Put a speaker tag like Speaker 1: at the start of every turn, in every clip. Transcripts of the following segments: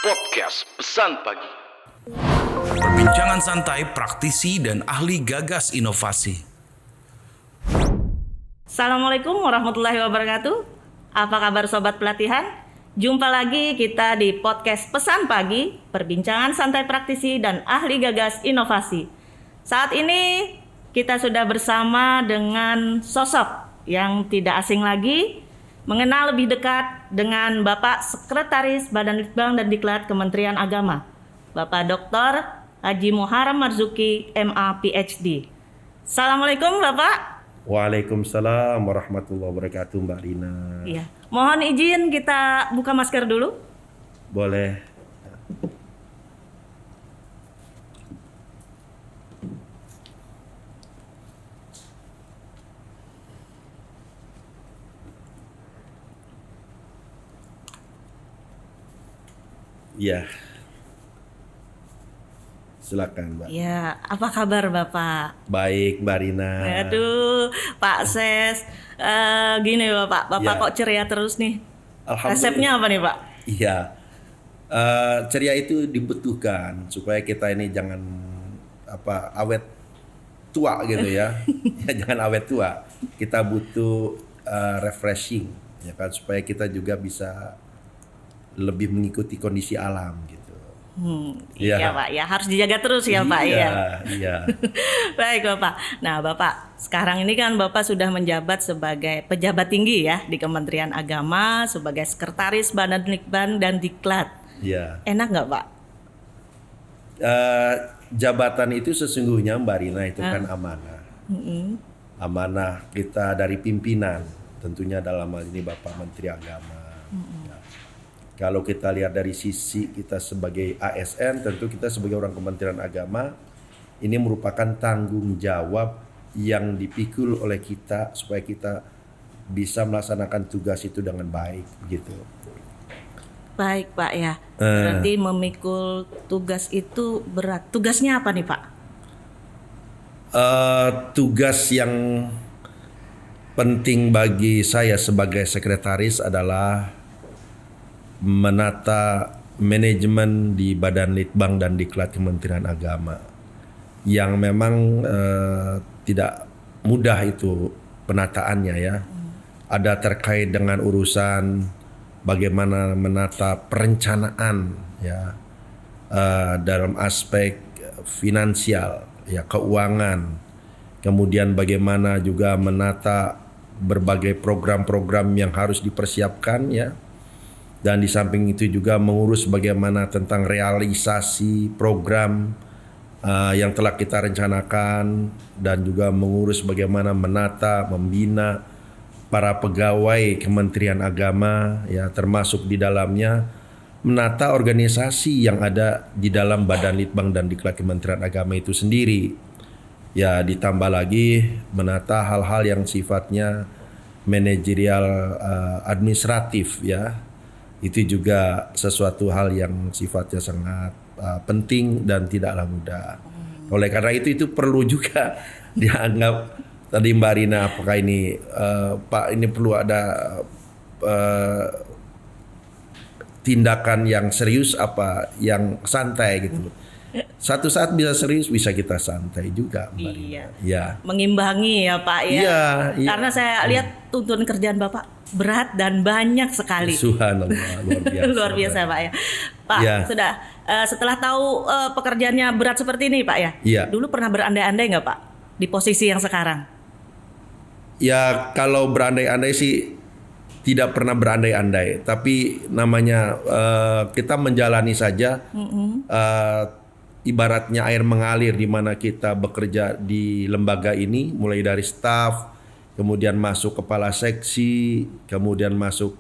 Speaker 1: Podcast Pesan Pagi.
Speaker 2: Perbincangan santai praktisi dan ahli gagas inovasi.
Speaker 3: Assalamualaikum warahmatullahi wabarakatuh. Apa kabar sobat pelatihan? Jumpa lagi kita di podcast Pesan Pagi, perbincangan santai praktisi dan ahli gagas inovasi. Saat ini kita sudah bersama dengan sosok yang tidak asing lagi, mengenal lebih dekat dengan Bapak Sekretaris Badan Litbang dan Diklat Kementerian Agama, Bapak Dr. Haji Muharram Marzuki, MA PhD. Assalamualaikum Bapak.
Speaker 4: Waalaikumsalam warahmatullahi wabarakatuh, Mbak Rina.
Speaker 3: Iya. Mohon izin kita buka masker dulu.
Speaker 4: Boleh. Ya. Silakan, Mbak.
Speaker 3: Ya, apa kabar Bapak?
Speaker 4: Baik, Mbak Rina.
Speaker 3: Aduh, Pak Ses, gini Bapak
Speaker 4: Ya.
Speaker 3: kok ceria terus nih?
Speaker 4: Alhamdulillah.
Speaker 3: Resepnya apa nih Pak?
Speaker 4: Iya. Ceria itu dibutuhkan supaya kita ini jangan awet tua gitu ya. Ya, jangan awet tua. Kita butuh refreshing ya kan, supaya kita juga bisa lebih mengikuti kondisi alam gitu.
Speaker 3: Iya
Speaker 4: Iya.
Speaker 3: Pak, ya harus dijaga terus ya Pak ya.
Speaker 4: Iya.
Speaker 3: Baik Bapak. Nah Bapak, sekarang ini kan Bapak sudah menjabat sebagai pejabat tinggi ya di Kementerian Agama, sebagai Sekretaris Badan Litbang dan Diklat.
Speaker 4: Iya.
Speaker 3: Enak nggak Pak?
Speaker 4: Jabatan itu sesungguhnya Mbak Rina itu kan amanah. Amanah kita dari pimpinan, tentunya dalam hal ini Bapak Menteri Agama. Ya. Kalau kita lihat dari sisi kita sebagai ASN, tentu kita sebagai orang Kementerian Agama, ini merupakan tanggung jawab yang dipikul oleh kita supaya kita bisa melaksanakan tugas itu dengan baik gitu.
Speaker 3: Baik Pak ya. Berarti memikul tugas itu berat. Tugasnya apa nih Pak?
Speaker 4: Tugas yang penting bagi saya sebagai sekretaris adalah menata manajemen di Badan Litbang dan Diklat Kementerian Agama yang memang tidak mudah itu penataannya ya. Ada terkait dengan urusan bagaimana menata perencanaan ya dalam aspek finansial ya, keuangan, kemudian bagaimana juga menata berbagai program-program yang harus dipersiapkan ya. Dan di samping itu juga mengurus bagaimana tentang realisasi program yang telah kita rencanakan, dan juga mengurus bagaimana menata, membina para pegawai Kementerian Agama ya, termasuk di dalamnya menata organisasi yang ada di dalam Badan Litbang dan Diklat Kementerian Agama itu sendiri. Ya, ditambah lagi menata hal-hal yang sifatnya manajerial administratif ya. Itu juga sesuatu hal yang sifatnya sangat penting dan tidaklah mudah. Oleh karena itu perlu juga dianggap tadi Mbak Rina, apakah ini Pak ini perlu ada tindakan yang serius apa yang santai gitu. Satu saat bisa serius, bisa kita santai juga Mbak Rina.
Speaker 3: Iya.
Speaker 4: Ya.
Speaker 3: Mengimbangi ya Pak ya.
Speaker 4: Iya.
Speaker 3: Karena saya lihat tuntutan kerjaan Bapak berat dan banyak sekali.
Speaker 4: Subhanallah, luar biasa.
Speaker 3: Luar biasa Pak ya. Pak,
Speaker 4: Ya.
Speaker 3: sudah setelah tahu pekerjaannya berat seperti ini Pak ya.
Speaker 4: Iya.
Speaker 3: Dulu pernah berandai-andai nggak Pak di posisi yang sekarang?
Speaker 4: Ya, kalau berandai-andai sih tidak pernah berandai-andai, tapi namanya kita menjalani saja. Ibaratnya air mengalir di mana kita bekerja di lembaga ini, mulai dari staf, kemudian masuk kepala seksi, kemudian masuk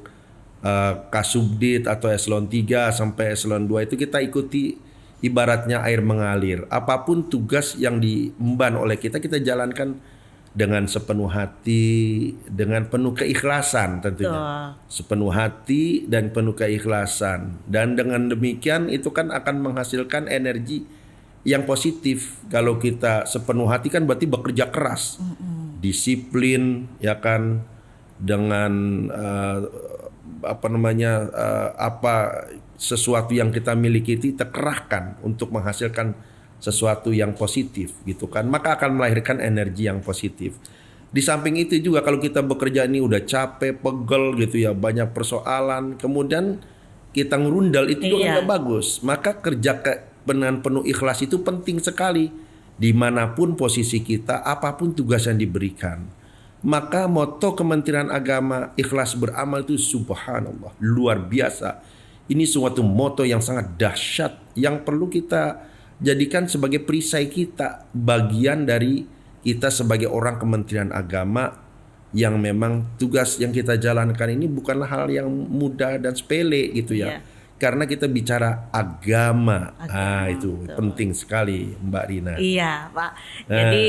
Speaker 4: Kasubdit atau eselon 3 sampai eselon 2 itu kita ikuti ibaratnya air mengalir. Apapun tugas yang diemban oleh kita jalankan dengan sepenuh hati, dengan penuh keikhlasan tentunya. Sepenuh hati dan penuh keikhlasan. Dan dengan demikian itu kan akan menghasilkan energi yang positif. Kalau kita sepenuh hati kan berarti bekerja keras. Disiplin ya kan, dengan apa sesuatu yang kita miliki itu terkerahkan untuk menghasilkan sesuatu yang positif gitu kan, maka akan melahirkan energi yang positif. Di samping itu juga kalau kita bekerja ini udah capek, pegel gitu ya, banyak persoalan, kemudian kita ngerundal, itu juga nggak bagus. Maka kerja dengan penuh ikhlas itu penting sekali dimanapun posisi kita, apapun tugas yang diberikan. Maka moto Kementerian Agama ikhlas beramal itu subhanallah luar biasa. Ini suatu moto yang sangat dahsyat yang perlu kita jadikan sebagai perisai kita, bagian dari kita sebagai orang Kementerian Agama yang memang tugas yang kita jalankan ini bukanlah hal yang mudah dan sepele gitu ya. Karena kita bicara agama. Itu betul. Penting sekali Mbak Rina.
Speaker 3: Iya Pak. Jadi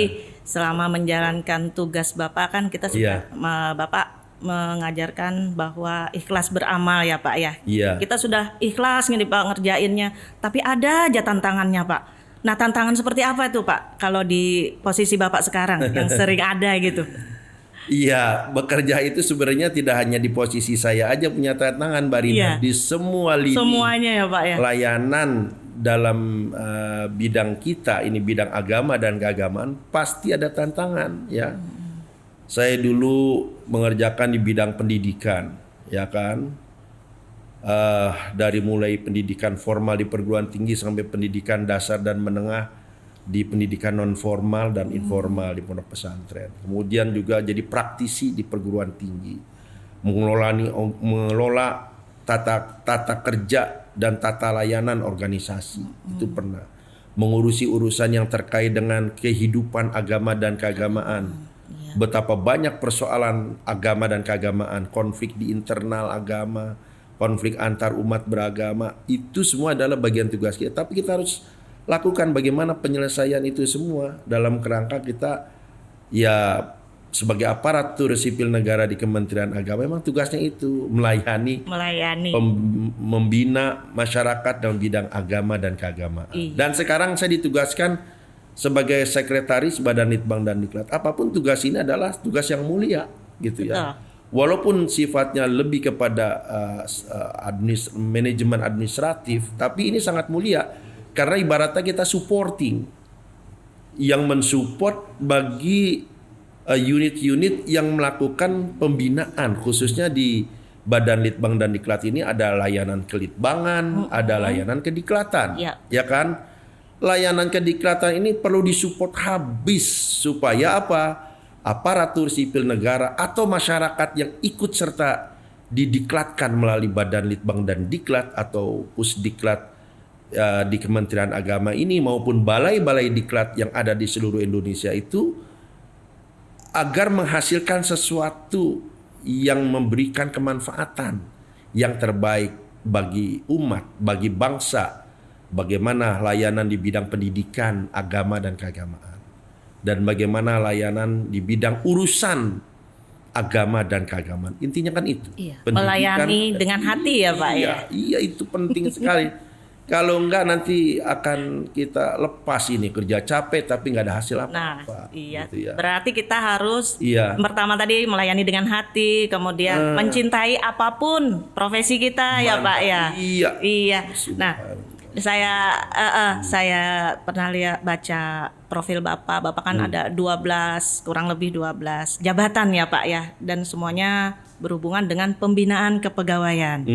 Speaker 3: selama menjalankan tugas Bapak kan kita sudah Bapak mengajarkan bahwa ikhlas beramal ya Pak ya. Kita sudah ikhlas nih Pak ngerjainnya, tapi ada aja tantangannya Pak. Nah tantangan seperti apa itu Pak kalau di posisi Bapak sekarang yang sering ada gitu?
Speaker 4: Iya, bekerja itu sebenarnya tidak hanya di posisi saya aja punya tantangan Mbak Rina, di semua lini.
Speaker 3: Semuanya ya Pak ya.
Speaker 4: Layanan dalam bidang kita, ini bidang agama dan keagamaan, pasti ada tantangan ya. Saya dulu mengerjakan di bidang pendidikan, ya kan, dari mulai pendidikan formal di perguruan tinggi sampai pendidikan dasar dan menengah di pendidikan non formal dan informal di pondok pesantren. Kemudian juga jadi praktisi di perguruan tinggi, mengelola tata kerja dan tata layanan organisasi, itu pernah. Mengurusi urusan yang terkait dengan kehidupan agama dan keagamaan. Betapa banyak persoalan agama dan keagamaan, konflik di internal agama, konflik antar umat beragama, itu semua adalah bagian tugas kita. Tapi kita harus lakukan bagaimana penyelesaian itu semua dalam kerangka kita ya sebagai aparatur sipil negara di Kementerian Agama. Memang tugasnya itu melayani. Membina masyarakat dalam bidang agama dan keagamaan. Dan sekarang saya ditugaskan sebagai sekretaris Badan Litbang dan Diklat. Apapun tugas ini adalah tugas yang mulia gitu ya. Walaupun sifatnya lebih kepada manajemen administratif, tapi ini sangat mulia karena ibaratnya kita supporting, yang mensupport bagi unit-unit yang melakukan pembinaan, khususnya di Badan Litbang dan Diklat ini ada layanan kelitbangan, ada layanan kediklatan, ya kan? Layanan kediklatan ini perlu disupport habis supaya apa? Aparatur sipil negara atau masyarakat yang ikut serta didiklatkan melalui Badan Litbang dan Diklat atau Pusdiklat di Kementerian Agama ini maupun balai-balai diklat yang ada di seluruh Indonesia itu agar menghasilkan sesuatu yang memberikan kemanfaatan yang terbaik bagi umat, bagi bangsa. Bagaimana layanan di bidang pendidikan, agama dan keagamaan, dan bagaimana layanan di bidang urusan agama dan keagamaan. Intinya kan itu.
Speaker 3: Melayani dengan hati ya Pak ya.
Speaker 4: Iya itu penting sekali. Kalau enggak nanti akan kita lepas ini kerja capek tapi nggak ada hasil apa-apa. Gitu ya. Berarti
Speaker 3: kita harus pertama tadi melayani dengan hati, kemudian mencintai apapun profesi kita ya Pak ya. Iya. Nah. Saya pernah baca profil Bapak kan ada 12, kurang lebih 12 jabatan ya Pak ya, dan semuanya berhubungan dengan pembinaan kepegawaian.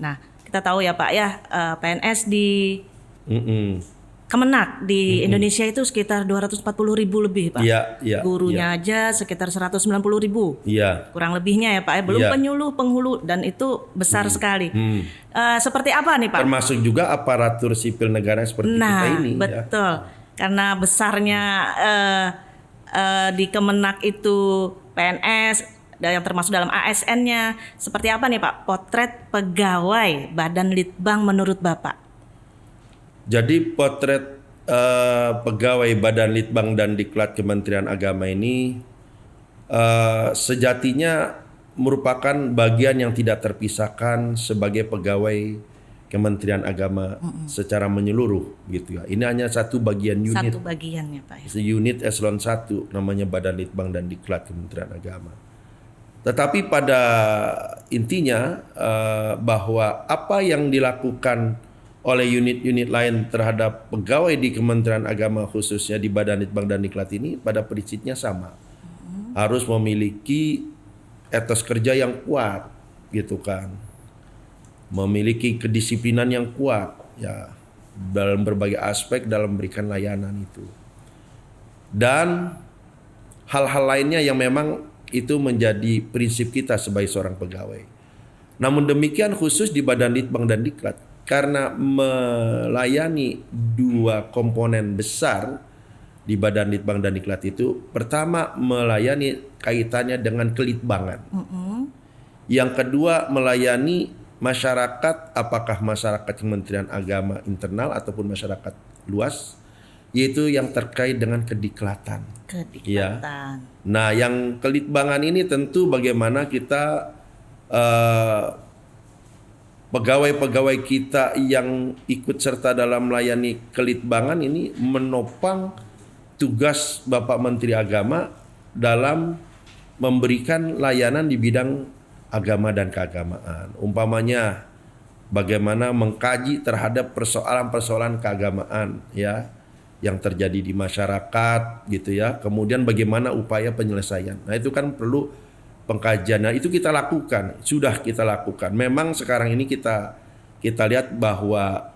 Speaker 3: Nah, kita tahu ya Pak ya, PNS di Kemenak di Indonesia itu sekitar 240.000 lebih Pak. Gurunya aja sekitar 190.000. Kurang lebihnya ya Pak ya. Belum penyuluh, penghulu, dan itu besar sekali. Seperti apa nih Pak?
Speaker 4: Termasuk juga aparatur sipil negara seperti kita ini.
Speaker 3: Betul. Karena besarnya di Kemenak itu PNS yang termasuk dalam ASN-nya. Seperti apa nih Pak potret pegawai Badan Litbang menurut Bapak?
Speaker 4: Jadi potret pegawai Badan Litbang dan Diklat Kementerian Agama ini sejatinya merupakan bagian yang tidak terpisahkan sebagai pegawai Kementerian Agama secara menyeluruh gitu ya. Ini hanya satu bagian unit.
Speaker 3: Satu bagian ya Pak.
Speaker 4: Unit eselon 1 namanya Badan Litbang dan Diklat Kementerian Agama. Tetapi pada intinya bahwa apa yang dilakukan oleh unit-unit lain terhadap pegawai di Kementerian Agama khususnya di Badan Litbang dan Diklat ini pada prinsipnya sama. Harus memiliki etos kerja yang kuat gitu kan. Memiliki kedisiplinan yang kuat ya dalam berbagai aspek dalam memberikan layanan itu. Dan hal-hal lainnya yang memang itu menjadi prinsip kita sebagai seorang pegawai. Namun demikian khusus di Badan Litbang dan Diklat karena melayani dua komponen besar di Badan Litbang dan Diklat itu, pertama melayani kaitannya dengan kelitbangan. Yang kedua melayani masyarakat, apakah masyarakat Kementerian Agama internal ataupun masyarakat luas, yaitu yang terkait dengan kediklatan. Ya. Nah, yang kelitbangan ini tentu bagaimana kita pegawai-pegawai kita yang ikut serta dalam melayani kelitbangan ini menopang tugas Bapak Menteri Agama dalam memberikan layanan di bidang agama dan keagamaan. Umpamanya bagaimana mengkaji terhadap persoalan-persoalan keagamaan ya yang terjadi di masyarakat gitu ya. Kemudian bagaimana upaya penyelesaian. Nah, itu kan perlu pengkajian. Nah, itu kita lakukan, sudah kita lakukan. Memang sekarang ini kita lihat bahwa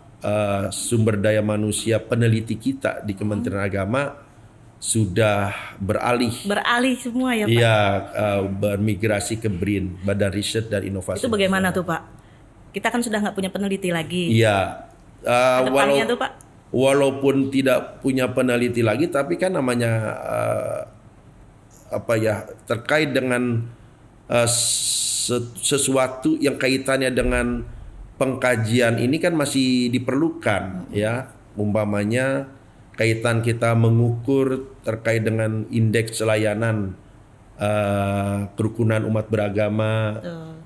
Speaker 4: sumber daya manusia peneliti kita di Kementerian Agama sudah beralih
Speaker 3: semua ya Pak?
Speaker 4: Iya, bermigrasi ke BRIN, Badan Riset dan Inovasi.
Speaker 3: Itu bagaimana tuh Pak? Kita kan sudah nggak punya peneliti lagi.
Speaker 4: Iya.
Speaker 3: Kedepannya tuh Pak?
Speaker 4: Walaupun tidak punya peneliti lagi, tapi kan namanya terkait dengan sesuatu yang kaitannya dengan pengkajian ini kan masih diperlukan ya. Umpamanya kaitan kita mengukur terkait dengan indeks layanan kerukunan umat beragama,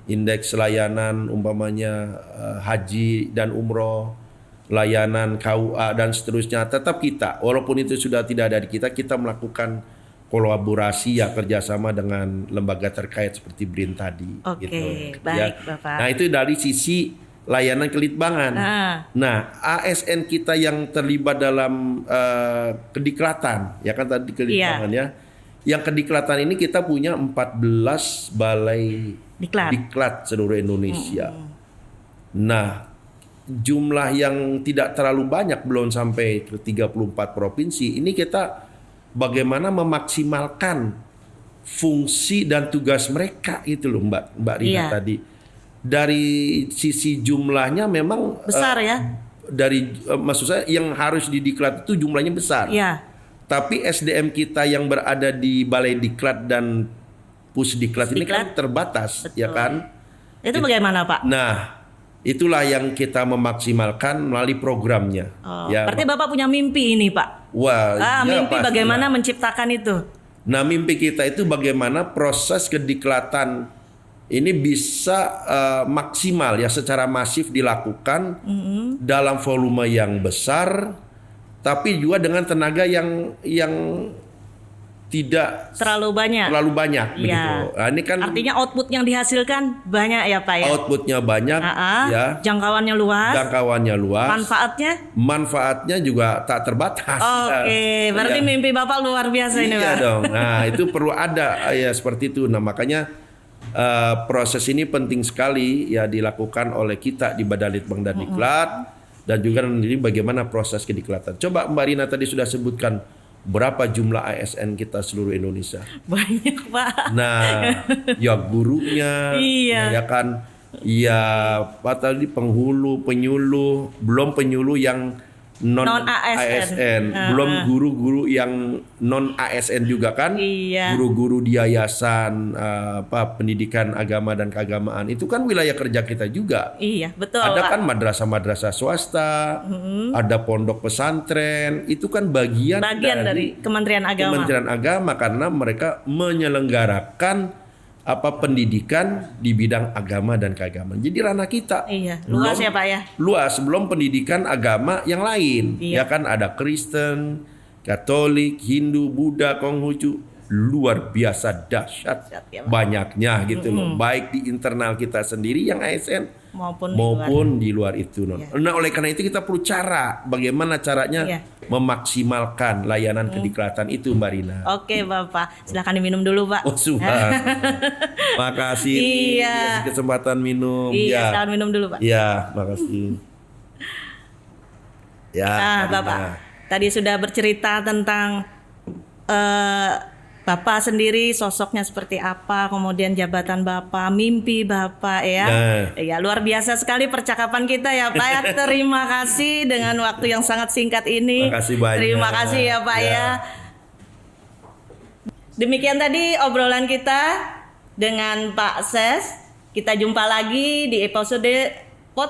Speaker 4: indeks layanan umpamanya haji dan umroh, layanan KUA dan seterusnya. Tetap kita, walaupun itu sudah tidak ada di kita melakukan kolaborasi ya, kerjasama dengan lembaga terkait seperti BRIN tadi.
Speaker 3: Oke,
Speaker 4: gitu.
Speaker 3: baik
Speaker 4: Ya.
Speaker 3: Bapak.
Speaker 4: Nah, itu dari sisi layanan kelitbangan. Nah, ASN kita yang terlibat dalam kediklatan, ya kan tadi kelitbangan ya. Yang kediklatan ini kita punya 14 balai diklat seluruh Indonesia. Nah, jumlah yang tidak terlalu banyak, belum sampai ke 34 provinsi. Ini kita bagaimana memaksimalkan fungsi dan tugas mereka itu loh Mbak Rina tadi. Dari sisi jumlahnya memang
Speaker 3: besar ya.
Speaker 4: Maksud saya yang harus didiklat itu jumlahnya besar.
Speaker 3: Iya.
Speaker 4: Tapi SDM kita yang berada di Balai Diklat dan Pusdiklat ini kan terbatas. Betul. Ya kan?
Speaker 3: Itu bagaimana Pak?
Speaker 4: Nah, itulah yang kita memaksimalkan melalui programnya.
Speaker 3: Ya, berarti Bapak punya mimpi ini Pak?
Speaker 4: Wah,
Speaker 3: mimpi bagaimana menciptakan itu?
Speaker 4: Nah, mimpi kita itu bagaimana proses kediklatan ini bisa maksimal ya, secara masif dilakukan dalam volume yang besar, tapi juga dengan tenaga yang tidak
Speaker 3: terlalu banyak.
Speaker 4: Begitu. Nah, ini kan
Speaker 3: artinya output yang dihasilkan banyak ya Pak ya.
Speaker 4: Outputnya banyak ya.
Speaker 3: Jangkauannya luas. Manfaatnya
Speaker 4: juga tak terbatas.
Speaker 3: Oke, berarti mimpi Bapak luar biasa ini Pak.
Speaker 4: Iya dong. Nah, itu perlu ada ya seperti itu. Nah, makanya proses ini penting sekali ya dilakukan oleh kita di Badan Litbang dan Diklat dan juga nanti bagaimana proses kediklatan. Coba Mbak Rina tadi sudah sebutkan berapa jumlah ASN kita seluruh Indonesia.
Speaker 3: Banyak Pak.
Speaker 4: Nah, ya gurunya, ya kan, ya apa tadi penghulu, penyuluh, belum penyuluh yang non ASN, belum guru-guru yang non ASN juga kan, guru-guru di yayasan pendidikan agama dan keagamaan itu kan wilayah kerja kita juga.
Speaker 3: Iya betul.
Speaker 4: Ada kan madrasah-madrasah swasta, ada pondok pesantren, itu kan bagian dari
Speaker 3: Kementerian
Speaker 4: Agama karena mereka menyelenggarakan pendidikan di bidang agama dan keagamaan. Jadi ranah kita.
Speaker 3: Iya, luas ya Pak ya.
Speaker 4: Luas, belum pendidikan agama yang lain. Ya kan ada Kristen, Katolik, Hindu, Buddha, Konghucu. luar biasa dahsyat
Speaker 3: Dahsyat ya, Pak.
Speaker 4: banyaknya gitu loh. Baik di internal kita sendiri yang ASN
Speaker 3: maupun
Speaker 4: di luar itu.
Speaker 3: Iya.
Speaker 4: Nah, oleh karena itu kita perlu cara bagaimana caranya
Speaker 3: Iya.
Speaker 4: memaksimalkan layanan kediklatan itu, Mbak Rina.
Speaker 3: Oke Bapak, silahkan diminum dulu Pak.
Speaker 4: Oh, Tuhan. Makasih.
Speaker 3: Iya.
Speaker 4: Dikasih kesempatan minum.
Speaker 3: Iya,
Speaker 4: Ya.
Speaker 3: silahkan minum dulu Pak.
Speaker 4: Ya, makasih. Ya,
Speaker 3: Nah,
Speaker 4: Mbak
Speaker 3: Bapak,
Speaker 4: Rina.
Speaker 3: tadi sudah bercerita tentang Bapak sendiri sosoknya seperti apa, kemudian jabatan Bapak, mimpi Bapak ya.
Speaker 4: Nah.
Speaker 3: Ya, luar biasa sekali percakapan kita ya Pak ya. Terima kasih dengan waktu yang sangat singkat ini.
Speaker 4: Makasih banyak.
Speaker 3: Terima kasih ya Pak ya. Demikian tadi obrolan kita dengan Pak Ses. Kita jumpa lagi di episode